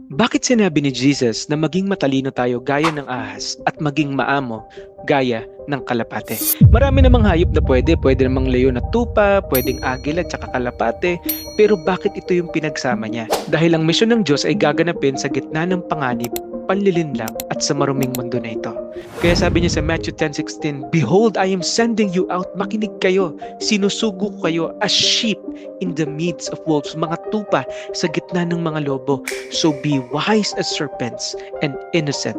Bakit sinabi ni Jesus na maging matalino tayo gaya ng ahas at maging maamo gaya ng kalapate? Marami namang hayop na pwede namang leon at tupa, pwedeng agila at saka kalapate, pero bakit ito yung pinagsama niya? Dahil ang misyon ng Diyos ay gaganapin sa gitna ng panganib, panlilinlang at sa maruming mundo na ito. Kaya sabi niya sa Matthew 10:16, "Behold, I am sending you out." Makinig kayo, sinusugo ko kayo as sheep in the midst of wolves, mga tupa sa gitna ng mga lobo. So be wise as serpents and innocent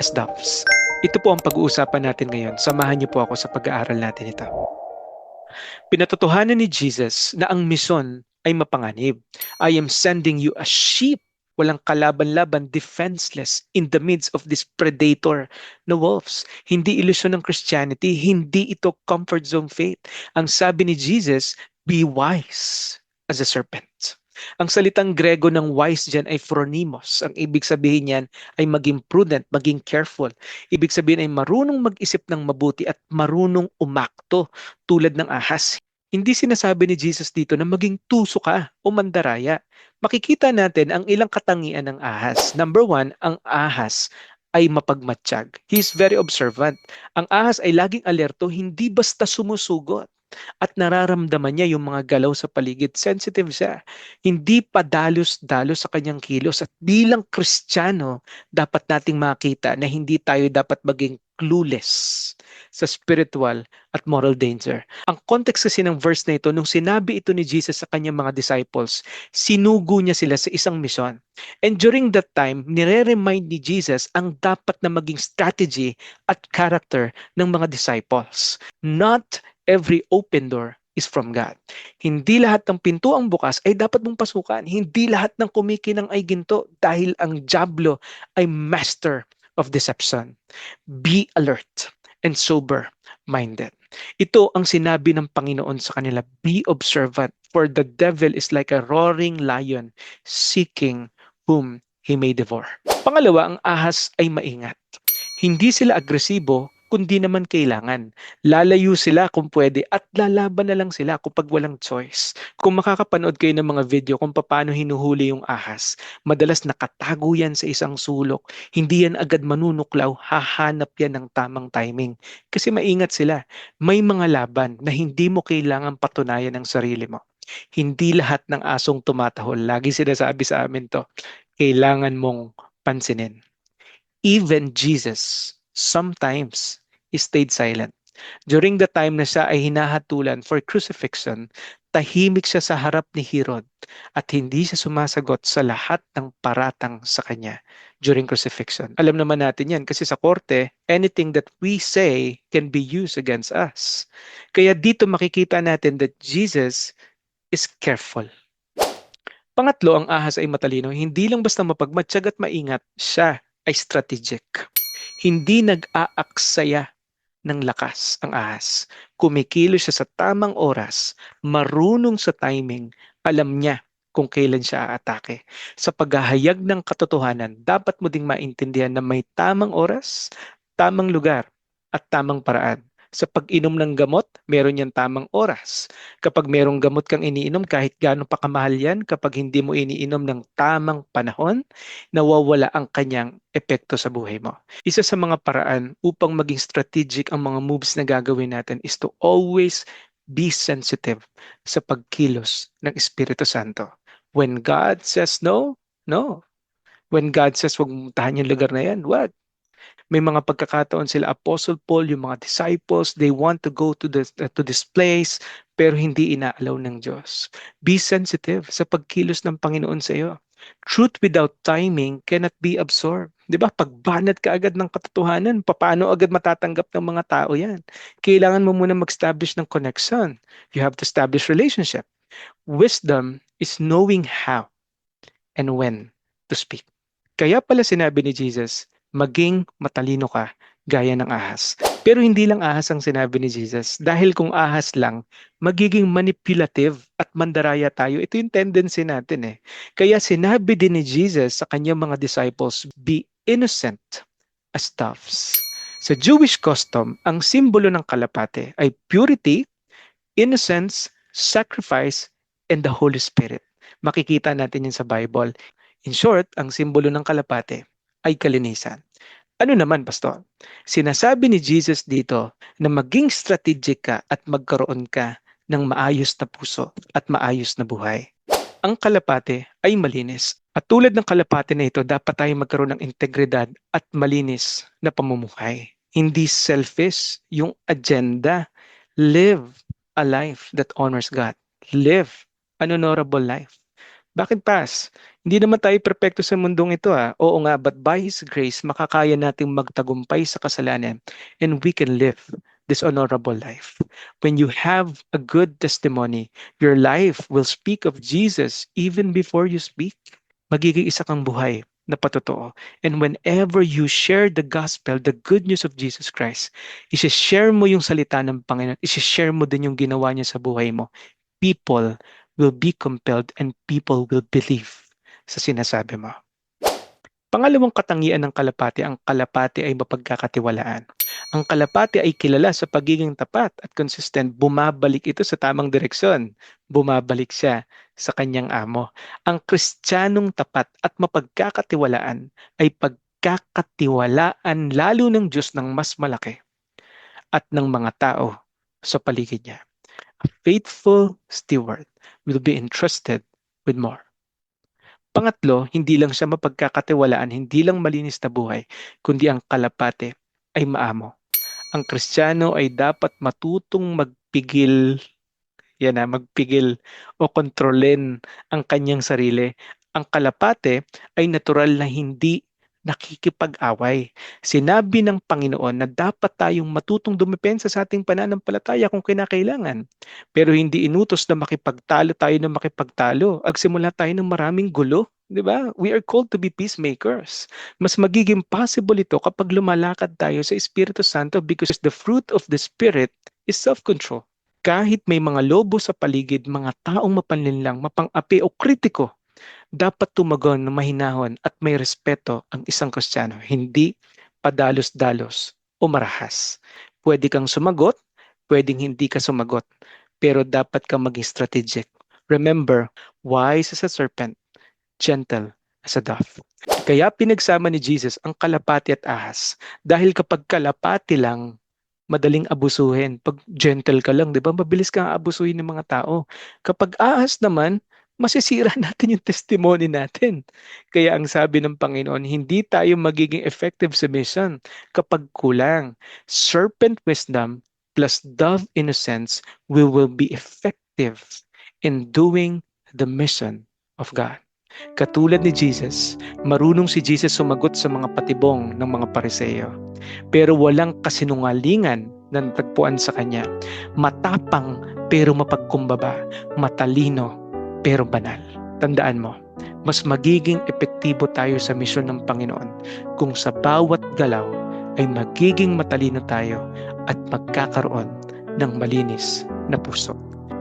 as doves. Ito po ang pag-uusapan natin ngayon. Samahan niyo po ako sa pag-aaral natin ito. Pinatotohanan ni Jesus na ang misyon ay mapanganib. I am sending you as sheep, walang kalaban-laban, defenseless in the midst of this predator na wolves. Hindi ilusyon ng Christianity, hindi ito comfort zone faith. Ang sabi ni Jesus, be wise as a serpent. Ang salitang Grego ng wise dyan ay phronimos. Ang ibig sabihin niyan ay maging prudent, maging careful. Ibig sabihin ay marunong mag-isip ng mabuti at marunong umakto tulad ng ahas. Hindi sinasabi ni Jesus dito na maging tuso ka o mandaraya. Makikita natin ang ilang katangian ng ahas. Number one, ang ahas ay mapagmatsyag. He is very observant. Ang ahas ay laging alerto, hindi basta sumusugot. At nararamdaman niya yung mga galaw sa paligid. Sensitive siya. Hindi padalos-dalos sa kanyang kilos. At bilang Kristiyano, dapat nating makita na hindi tayo dapat maging clueless sa spiritual at moral danger. Ang context kasi ng verse na ito, nung sinabi ito ni Jesus sa kanyang mga disciples, sinugo niya sila sa isang misyon. And during that time, nire-remind ni Jesus ang dapat na maging strategy at character ng mga disciples. Not every open door is from God. Hindi lahat ng pintuang bukas ay dapat mong pasukan. Hindi lahat ng kumikinang ay ginto dahil ang diablo ay master of deception. Be alert and sober-minded. Ito ang sinabi ng Panginoon sa kanila, be observant, for the devil is like a roaring lion seeking whom he may devour. Pangalawa, ang ahas ay maingat. Hindi sila agresibo, kundi naman kailangan. Lalayo sila kung pwede at lalaban na lang sila kapag walang choice. Kung makakapanood kayo ng mga video kung paano hinuhuli yung ahas, madalas nakatago yan sa isang sulok. Hindi yan agad manunuklaw, hahanap yan ng tamang timing. Kasi maingat sila. May mga laban na hindi mo kailangan patunayan ng sarili mo. Hindi lahat ng asong tumatahol. Lagi sinasabi sa amin to, kailangan mong pansinin. Even Jesus, sometimes, he stayed silent. During the time na siya ay hinahatulan for crucifixion, tahimik siya sa harap ni Herod at hindi siya sumasagot sa lahat ng paratang sa kanya during crucifixion. Alam naman natin yan kasi sa korte, anything that we say can be used against us. Kaya dito makikita natin that Jesus is careful. Pangatlo, ang ahas ay matalino. Hindi lang basta mapagmatsyag at maingat, siya ay strategic. Hindi nag-aaksaya ng lakas ang ahas. Kumikilos siya sa tamang oras, marunong sa timing, alam niya kung kailan siya aatake. Sa paghahayag ng katotohanan, dapat mo ding maintindihan na may tamang oras, tamang lugar, at tamang paraan. Sa pag-inom ng gamot, meron yan tamang oras. Kapag merong gamot kang iniinom, kahit gaano pa kamahal yan, kapag hindi mo iniinom ng tamang panahon, nawawala ang kanyang epekto sa buhay mo. Isa sa mga paraan upang maging strategic ang mga moves na gagawin natin is to always be sensitive sa pagkilos ng Espiritu Santo. When God says no, no. When God says huwag mong tahan yung lugar na yan, wag. May mga pagkakataon sila Apostle Paul, yung mga disciples, they want to go to this place, pero hindi inaalaw ng Diyos. Be sensitive sa pagkilos ng Panginoon sa iyo. Truth without timing cannot be absorbed. 'Di ba? Pagbanat ka agad ng katotohanan, paano agad matatanggap ng mga tao 'yan? Kailangan mo muna mag-establish ng connection. You have to establish relationship. Wisdom is knowing how and when to speak. Kaya pala sinabi ni Jesus, maging matalino ka gaya ng ahas. Pero hindi lang ahas ang sinabi ni Jesus. Dahil kung ahas lang, magiging manipulative at mandaraya tayo. Ito yung tendency natin eh. Kaya sinabi din ni Jesus sa kanyang mga disciples, be innocent as doves. Sa Jewish custom, ang simbolo ng kalapate ay purity, innocence, sacrifice, and the Holy Spirit. Makikita natin yan sa Bible. In short, ang simbolo ng kalapate ay kalinisan. Ano naman, Pastor? Sinasabi ni Jesus dito na maging strategic ka at magkaroon ka ng maayos na puso at maayos na buhay. Ang kalapate ay malinis. At tulad ng kalapate na ito, dapat tayo magkaroon ng integridad at malinis na pamumuhay. Hindi selfish yung agenda. Live a life that honors God. Live an honorable life. Bakit pas? Hindi naman tayo perpekto sa mundong ito ah. Oo nga, but by His grace, makakaya nating magtagumpay sa kasalanan and we can live this honorable life. When you have a good testimony, your life will speak of Jesus even before you speak. Magiging isa kang buhay na patotoo. And whenever you share the gospel, the good news of Jesus Christ, isi-share mo yung salita ng Panginoon, isi-share mo din yung ginawa niya sa buhay mo. People will be compelled and people will believe sa sinasabi mo. Pangalawang katangian ng kalapati, ang kalapati ay mapagkakatiwalaan. Ang kalapati ay kilala sa pagiging tapat at consistent. Bumabalik ito sa tamang direksyon. Bumabalik siya sa kanyang amo. Ang Kristiyanong tapat at mapagkakatiwalaan ay pagkakatiwalaan lalo ng Diyos ng mas malaki at ng mga tao sa paligid niya. A faithful steward will be entrusted with more. Pangatlo, hindi lang siya mapagkakatiwalaan, hindi lang malinis na buhay, kundi ang kalapate ay maamo. Ang Kristiyano ay dapat matutong magpigil, magpigil o kontrolin ang kanyang sarili. Ang kalapate ay natural na hindi nakikipag-away. Sinabi ng Panginoon na dapat tayong matutong dumepensa sa ating pananampalataya kung kinakailangan. Pero hindi inutos na makipagtalo tayo ng makipagtalo. Agsimula tayo ng maraming gulo. Di ba? We are called to be peacemakers. Mas magiging possible ito kapag lumalakad tayo sa Espiritu Santo because the fruit of the Spirit is self-control. Kahit may mga lobo sa paligid, mga taong mapanlinlang, mapang-api o kritiko, dapat tumagon ng mahinahon at may respeto ang isang Kristiyano. Hindi padalos-dalos o marahas. Pwede kang sumagot, pwedeng hindi ka sumagot, pero dapat kang maging strategic. Remember, wise as a serpent, gentle as a dove. Kaya pinagsama ni Jesus ang kalapati at ahas. Dahil kapag kalapati lang, madaling abusuhin. Pag gentle ka lang, di ba? Mabilis kang abusuhin ng mga tao. Kapag ahas naman, masisira natin yung testimony natin. Kaya ang sabi ng Panginoon, hindi tayo magiging effective sa mission kapag kulang. Serpent wisdom plus dove innocence, we will be effective in doing the mission of God. Katulad ni Jesus, marunong si Jesus sumagot sa mga patibong ng mga Pariseo. Pero walang kasinungalingan na natagpuan sa kanya. Matapang pero mapagkumbaba. Matalino pero banal. Tandaan mo, mas magiging epektibo tayo sa misyon ng Panginoon kung sa bawat galaw ay magiging matalino tayo at magkakaroon ng malinis na puso.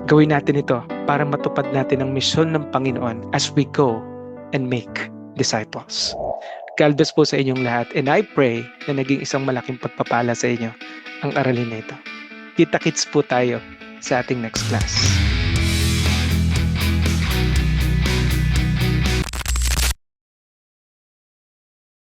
Gawin natin ito para matupad natin ang misyon ng Panginoon as we go and make disciples. God bless po sa inyong lahat, and I pray na naging isang malaking pagpapala sa inyo ang aralin na ito. Kita-kits po tayo sa ating next class.